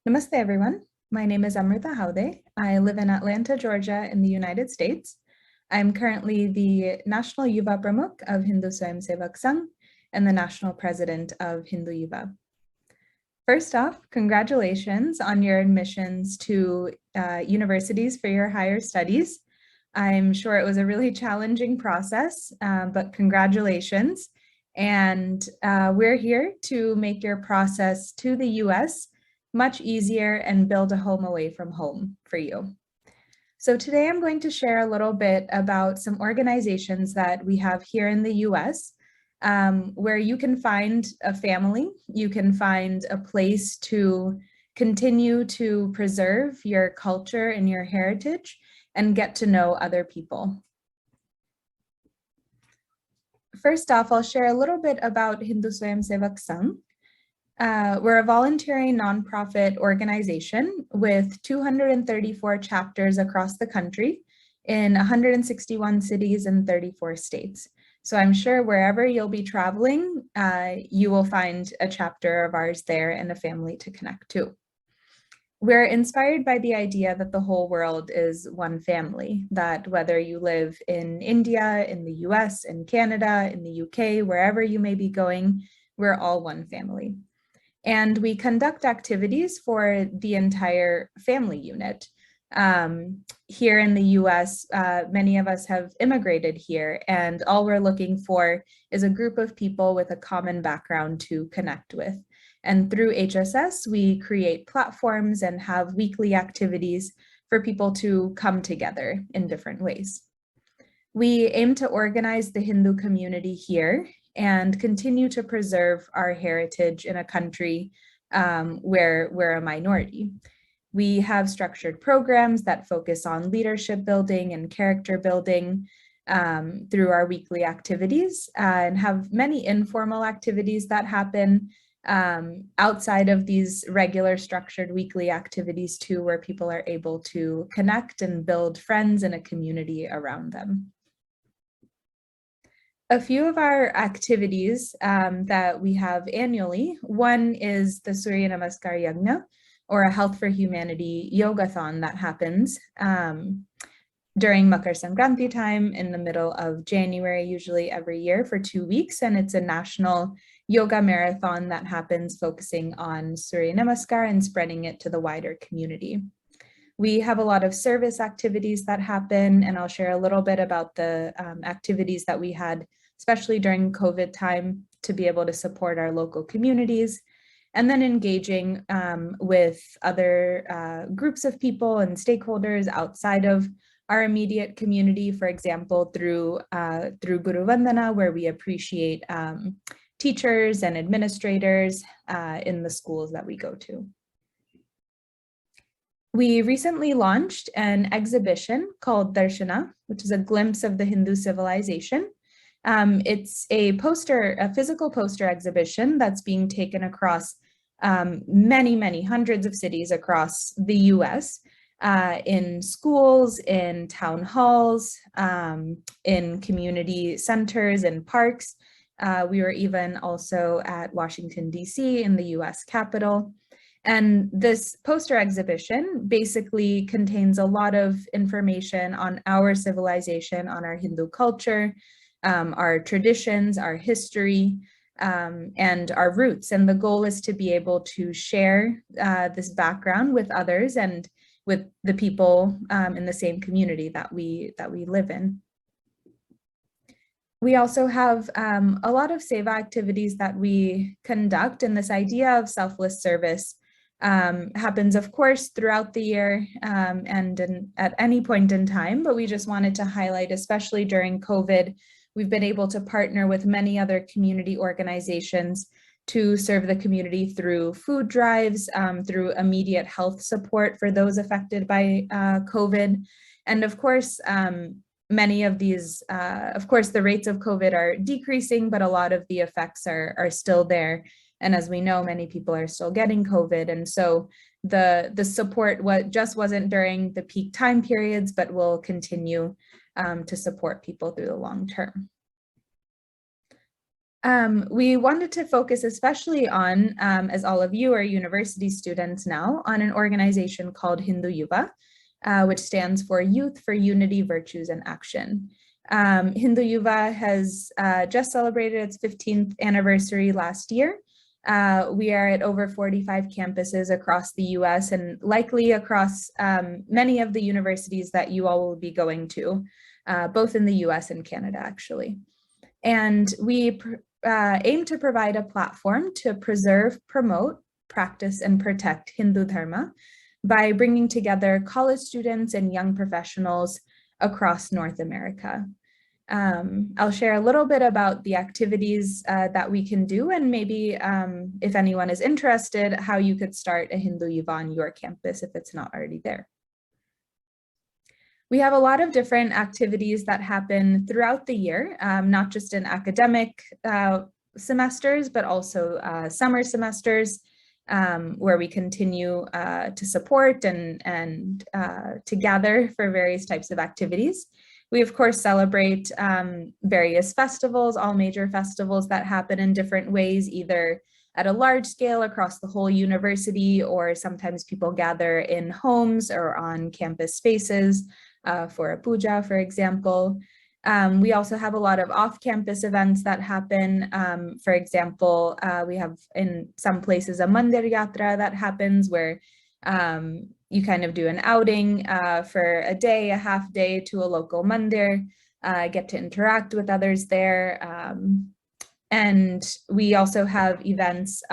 Namaste, everyone. My name is Amrita Haude. I live in Atlanta, Georgia, in the United States. I'm currently the National Yuva Pramukh of Hindu Swayamsevak Sangh and the National President of Hindu YUVA. First off, congratulations on your admissions to universities for your higher studies. I'm sure it was a really challenging process, but congratulations. And we're here to make your process to the US much easier and build a home away from home for you. So today I'm going to share a little bit about some organizations that we have here in the US where you can find a family, you can find a place to continue to preserve your culture and your heritage and get to know other people. First off, I'll share a little bit about Hindu Swayamsevak Sangh. We're a voluntary nonprofit organization with 234 chapters across the country in 161 cities and 34 states. So I'm sure wherever you'll be traveling, you will find a chapter of ours there and a family to connect to. We're inspired by the idea that the whole world is one family, that whether you live in India, in the US, in Canada, in the UK, wherever you may be going, we're all one family. And we conduct activities for the entire family unit. Here in the US, many of us have immigrated here, and all we're looking for is a group of people with a common background to connect with. And through HSS, we create platforms and have weekly activities for people to come together in different ways. We aim to organize the Hindu community here and continue to preserve our heritage in a country where we're a minority. We have structured programs that focus on leadership building and character building through our weekly activities and have many informal activities that happen outside of these regular structured weekly activities too, where people are able to connect and build friends and a community around them. A few of our activities that we have annually, one is the Surya Namaskar Yajna, or a Health for Humanity Yogathon that happens during Makar Sankranti time in the middle of January, usually every year for 2 weeks. And it's a national yoga marathon that happens focusing on Surya Namaskar and spreading it to the wider community. We have a lot of service activities that happen, and I'll share a little bit about the activities that we had, especially during COVID time, to be able to support our local communities, and then engaging with other groups of people and stakeholders outside of our immediate community, for example, through Guru Vandana, where we appreciate teachers and administrators in the schools that we go to. We recently launched an exhibition called Darshana, which is a glimpse of the Hindu civilization. It's a physical poster exhibition that's being taken across many hundreds of cities across the US, in schools, in town halls, in community centers and parks. We were even also at Washington, DC in the US Capitol. And this poster exhibition basically contains a lot of information on our civilization, on our Hindu culture, our traditions, our history, and our roots. And the goal is to be able to share this background with others and with the people in the same community that we live in. We also have a lot of Sewa activities that we conduct, and this idea of selfless service happens, of course, throughout the year and at any point in time, but we just wanted to highlight, especially during COVID, we've been able to partner with many other community organizations to serve the community through food drives, through immediate health support for those affected by COVID. And of course, many of these, of course, the rates of COVID are decreasing, but a lot of the effects are still there. And as we know, many people are still getting COVID. And so the support just wasn't during the peak time periods, but will continue to support people through the long term. We wanted to focus especially on, as all of you are university students now, on an organization called Hindu YUVA, which stands for Youth for Unity, Virtues, and Action. Hindu YUVA has just celebrated its 15th anniversary last year. We are at over 45 campuses across the US and likely across many of the universities that you all will be going to, both in the US and Canada, actually. And we aim to provide a platform to preserve, promote, practice, and protect Hindu Dharma by bringing together college students and young professionals across North America. I'll share a little bit about the activities that we can do, and maybe if anyone is interested, how you could start a Hindu YUVA on your campus if it's not already there. We have a lot of different activities that happen throughout the year, not just in academic semesters, but also summer semesters, where we continue to support and to gather for various types of activities. We, of course, celebrate various festivals, all major festivals that happen in different ways, either at a large scale across the whole university, or sometimes people gather in homes or on campus spaces for a puja, for example. We also have a lot of off-campus events that happen. For example, we have in some places a mandir yatra that happens where you kind of do an outing for a day, a half day to a local mandir, get to interact with others there. And we also have events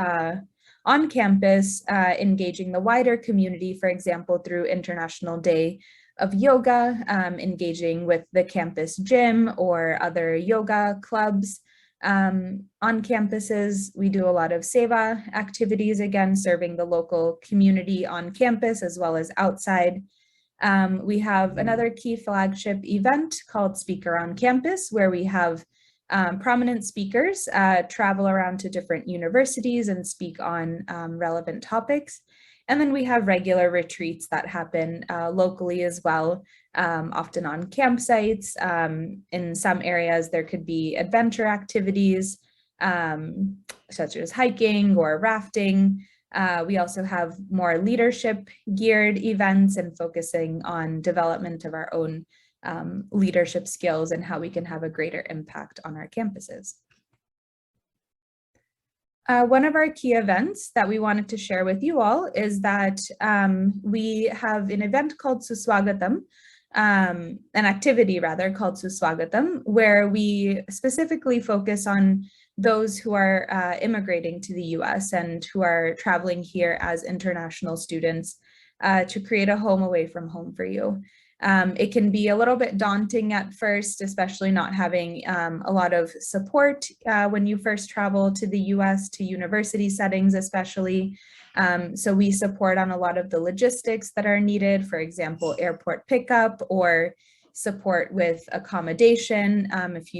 on campus engaging the wider community, for example, through International Day of Yoga, engaging with the campus gym or other yoga clubs. On campuses, we do a lot of Sewa activities, again, serving the local community on campus as well as outside. We have another key flagship event called Speaker on Campus, where we have prominent speakers travel around to different universities and speak on relevant topics. And then we have regular retreats that happen locally as well, often on campsites. In some areas, there could be adventure activities, such as hiking or rafting. We also have more leadership geared events and focusing on development of our own leadership skills and how we can have a greater impact on our campuses. One of our key events that we wanted to share with you all is that we have an event called Suswagatam, an activity rather called Suswagatam, where we specifically focus on those who are immigrating to the US and who are traveling here as international students to create a home away from home for you. It can be a little bit daunting at first, especially not having a lot of support when you first travel to the US, to university settings especially. So we support on a lot of the logistics that are needed, for example, airport pickup or support with accommodation. If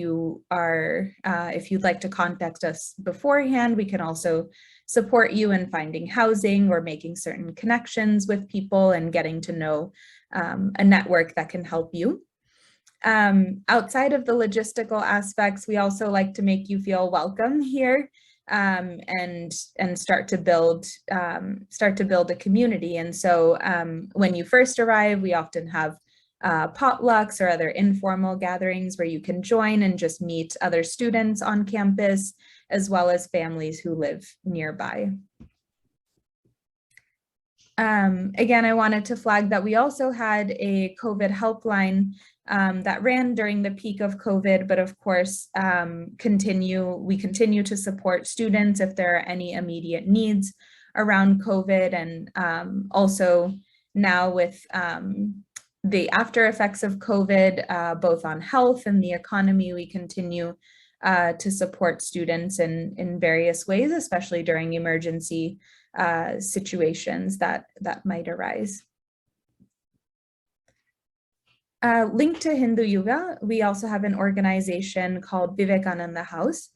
you'd like to contact us beforehand, we can also support you in finding housing or making certain connections with people and getting to know a network that can help you. Outside of the logistical aspects, we also like to make you feel welcome here and start to build a community. And so when you first arrive, we often have potlucks or other informal gatherings where you can join and just meet other students on campus, as well as families who live nearby. Again, I wanted to flag that we also had a COVID helpline that ran during the peak of COVID, but of course, we continue to support students if there are any immediate needs around COVID. And also now with the after effects of COVID, both on health and the economy, we continue to support students in various ways, especially during emergency situations that might arise. Linked to Hindu YUVA, we also have an organization called Vivekananda House.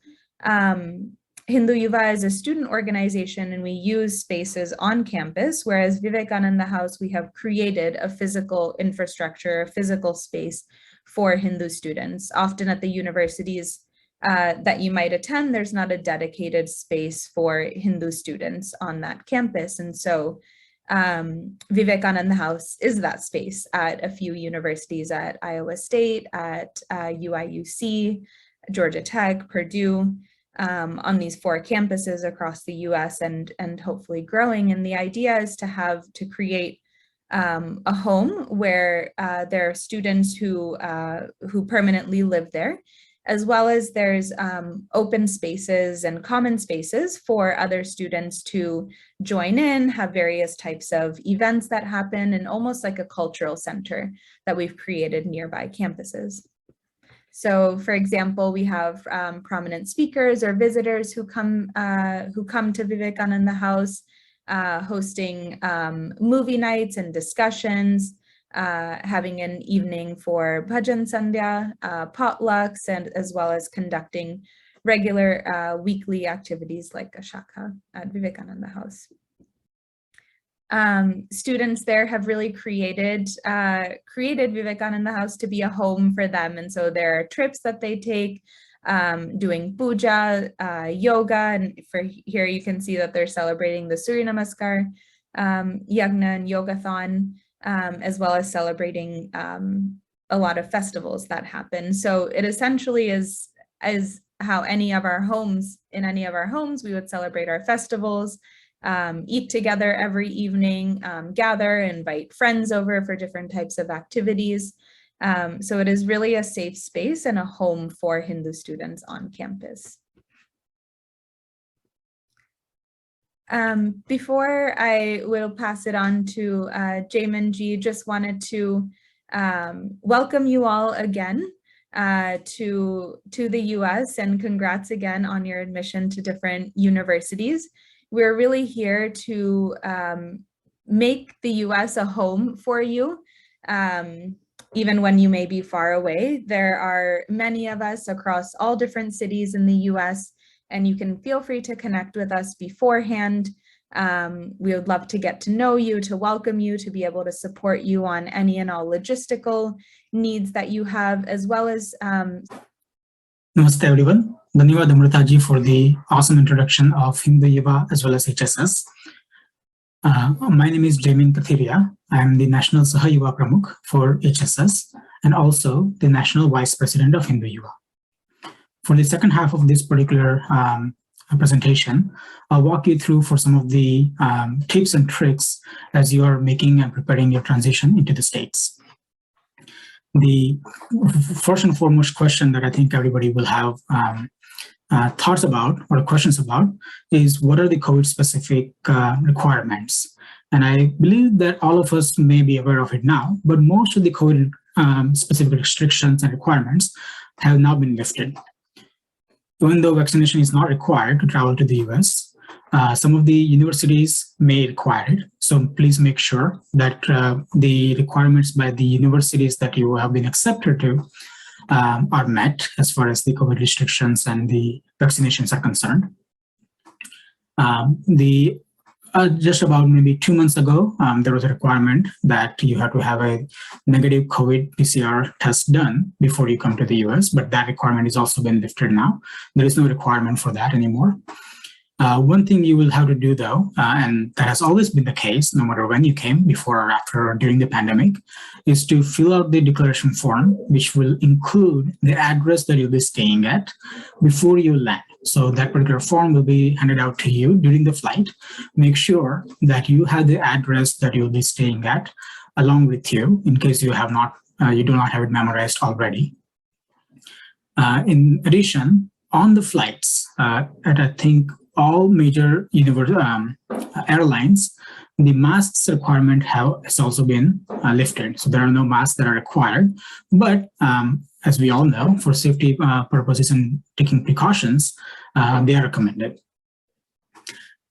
Hindu YUVA is a student organization and we use spaces on campus, whereas Vivekananda House, we have created a physical infrastructure, a physical space for Hindu students. Often at the universities, that you might attend, there's not a dedicated space for Hindu students on that campus. And so Vivekananda House is that space at a few universities, at Iowa State, at UIUC, Georgia Tech, Purdue, on these 4 campuses across the US and hopefully growing. And the idea is to create a home where there are students who permanently live there, as well as there's open spaces and common spaces for other students to join in, have various types of events that happen, and almost like a cultural center that we've created nearby campuses. So for example, we have prominent speakers or visitors who come to Vivekananda House, hosting movie nights and discussions, having an evening for bhajan sandhya, potlucks, and as well as conducting regular weekly activities like a shakha at Vivekananda House. Students there have really created Vivekananda House to be a home for them. And so there are trips that they take, doing puja, yoga, and for here you can see that they're celebrating the Surya Namaskar, yagna and yogathon, as well as celebrating a lot of festivals that happen. So it essentially is how in any of our homes, we would celebrate our festivals, eat together every evening, gather, invite friends over for different types of activities. So it is really a safe space and a home for Hindu students on campus. Before I will pass it on to Jaiminji, just wanted to welcome you all again to the US, and congrats again on your admission to different universities. We're really here to make the US a home for you, even when you may be far away. There are many of us across all different cities in the US, and you can feel free to connect with us beforehand. We would love to get to know you, to welcome you, to be able to support you on any and all logistical needs that you have, as well as Namaste everyone. Dhanyawad Amritaji for the awesome introduction of Hindu YUVA as well as HSS. My name is Jaimin Kathiria. I am the National Saha Yuva Pramukh for HSS and also the National Vice President of Hindu YUVA. For the second half of this particular presentation, I'll walk you through for some of the tips and tricks as you are making and preparing your transition into the States. The first and foremost question that I think everybody will have thoughts about or questions about is, what are the COVID-specific requirements? And I believe that all of us may be aware of it now, but most of the COVID-specific restrictions and requirements have now been lifted. Even though vaccination is not required to travel to the US, some of the universities may require it. So please make sure that the requirements by the universities that you have been accepted to are met as far as the COVID restrictions and the vaccinations are concerned. Just about maybe 2 months ago, there was a requirement that you have to have a negative COVID PCR test done before you come to the US, but that requirement has also been lifted now. There is no requirement for that anymore. One thing you will have to do though, and that has always been the case, no matter when you came, before or after or during the pandemic, is to fill out the declaration form, which will include the address that you'll be staying at before you land. So that particular form will be handed out to you during the flight. Make sure that you have the address that you'll be staying at along with you, in case you have not, you do not have it memorized already. In addition, on the flights, at I think all major airlines, the masks requirement has also been lifted. So there are no masks that are required, but as we all know, for safety purposes and taking precautions, they are recommended.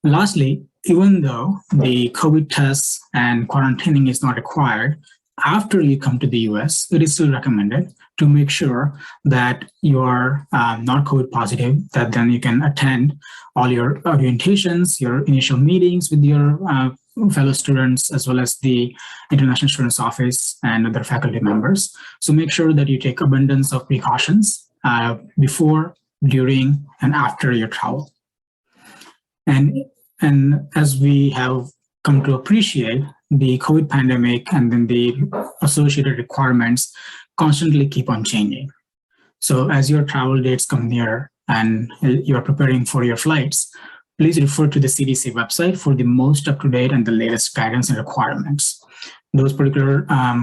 Lastly, even though the COVID tests and quarantining is not required, after you come to the US, it is still recommended to make sure that you are not COVID positive, that then you can attend all your orientations, your initial meetings with your fellow students, as well as the International Students Office and other faculty members. So make sure that you take abundance of precautions before during and after your travel. And as we have come to appreciate, the COVID pandemic and then the associated requirements constantly keep on changing. So as your travel dates come near and you're preparing for your flights, please refer to the CDC website for the most up-to-date and the latest guidance and requirements. Those particular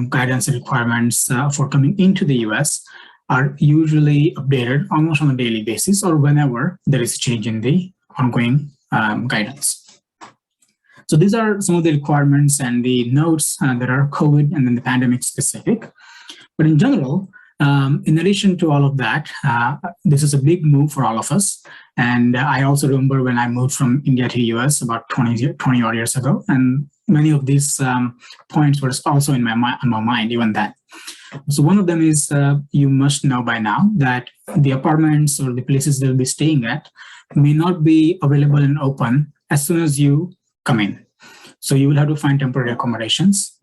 guidance and requirements for coming into the US are usually updated almost on a daily basis or whenever there is a change in the ongoing guidance. So these are some of the requirements and the notes that are COVID and then the pandemic specific. But in general, in addition to all of that, this is a big move for all of us. And I also remember when I moved from India to US about 20 odd years ago, and many of these points were also in my mind even then. So one of them is you must know by now that the apartments or the places they'll be staying at may not be available and open as soon as you come in. So you will have to find temporary accommodations.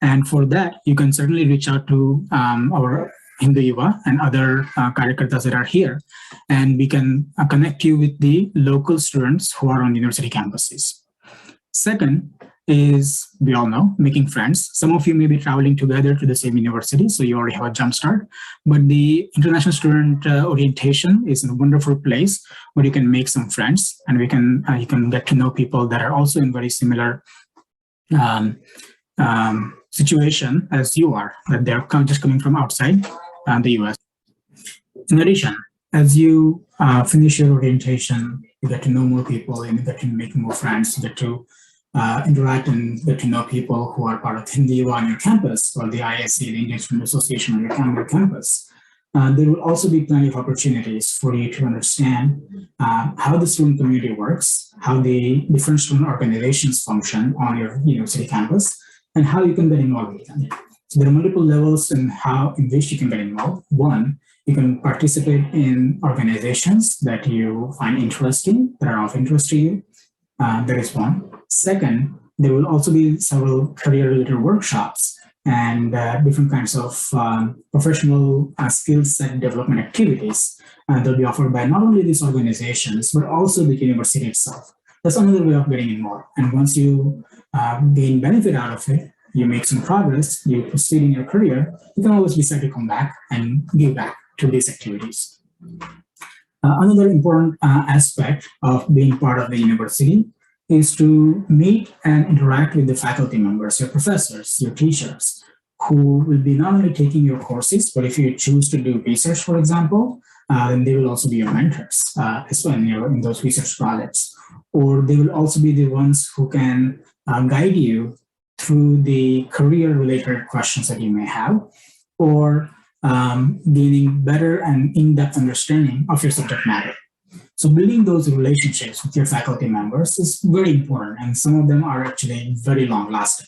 And for that, you can certainly reach out to our Hindu YUVA and other Karyakartas that are here, and we can connect you with the local students who are on university campuses. Second is, we all know, making friends. Some of you may be traveling together to the same university, so you already have a jump start. But the international student orientation is a wonderful place where you can make some friends, and you can get to know people that are also in very similar situation as you are, that they're just coming from outside the US. In addition, as you finish your orientation, you get to know more people and you get to make more friends, you get to interact and get to know people who are part of Hindu YUVA on your campus or the ISC, the Indian Student Association on your campus. There will also be plenty of opportunities for you to understand how the student community works, how the different student organizations function on your university campus, and how you can get involved with them. So there are multiple levels in which you can get involved. One, you can participate in organizations that you find interesting, that are of interest to you. That is one. Second, there will also be several career-related workshops and different kinds of professional skill set development activities that will be offered by not only these organizations, but also the university itself. That's another way of getting involved. And once you gain benefit out of it, you make some progress, you proceed in your career, you can always decide to come back and give back to these activities. Another important aspect of being part of the university is to meet and interact with the faculty members, your professors, your teachers, who will be not only taking your courses, but if you choose to do research, for example, then they will also be your mentors as well in those research projects. Or they will also be the ones who can guide you through the career-related questions that you may have, or gaining better and in-depth understanding of your subject matter. So building those relationships with your faculty members is very important, and some of them are actually very long-lasting.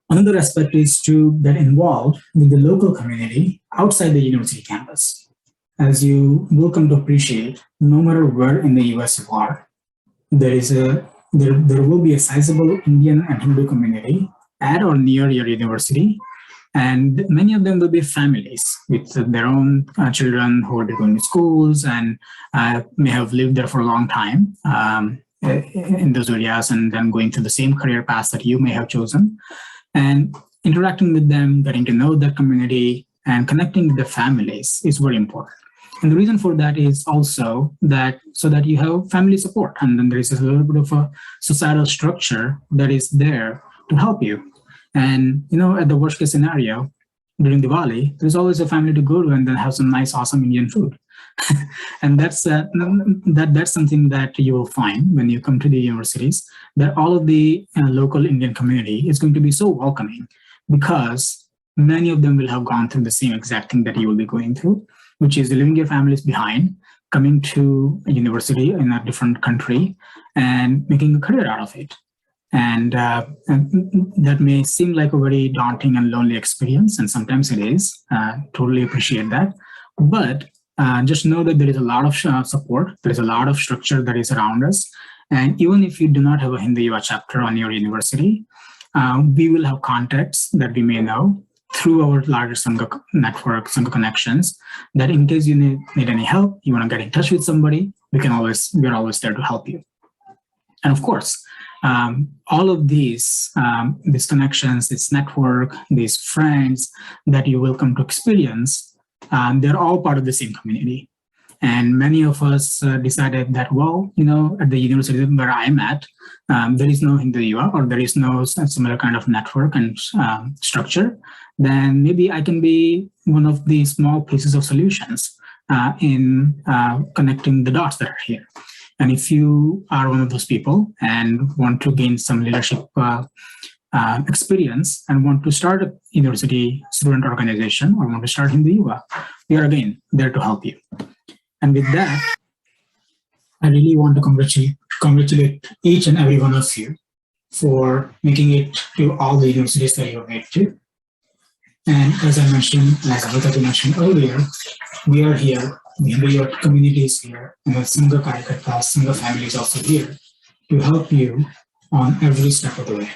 Another aspect is to get involved with the local community outside the university campus. As you will come to appreciate, no matter where in the US you are, there will be a sizable Indian and Hindu community at or near your university, and many of them will be families with their own children who are going to schools and may have lived there for a long time in those areas, and then going through the same career path that you may have chosen. And interacting with them, getting to know their community, and connecting with the families is very important. And the reason for that is also that so that you have family support, and then there is a little bit of a societal structure that is there to help you. And at the worst case scenario, during Diwali, there's always a family to go to and then have some nice, awesome Indian food. And that's something that you will find when you come to the universities, that all of the local Indian community is going to be so welcoming, because many of them will have gone through the same exact thing that you will be going through, which is leaving your families behind, coming to a university in a different country and making a career out of it. And that may seem like a very daunting and lonely experience, and sometimes it is. Totally appreciate that. But just know that there is a lot of support, there is a lot of structure that is around us. And even if you do not have a Hindu YUVA chapter on your university, we will have contacts that we may know through our larger Sangha network, Sangha connections, that in case you need any help, you want to get in touch with somebody, we're always there to help you. And of course, all of these connections, this network, these friends that you will come to experience, they're all part of the same community. And many of us decided that, well, at the university where I'm at, there is no Hindu YUVA, or there is no similar kind of network and structure. Then maybe I can be one of the small pieces of solutions in connecting the dots that are here. And if you are one of those people and want to gain some leadership experience and want to start a university student organization or want to start Hindu YUVA, we are again there to help you. And with that, I really want to congratulate each and every one of you for making it to all the universities that you have made to. And as I mentioned, as Vibhag mentioned earlier, we are here, the Hindu YUVA community is here, and the Sangha Karyakartas, Sangha family is also here to help you on every step of the way.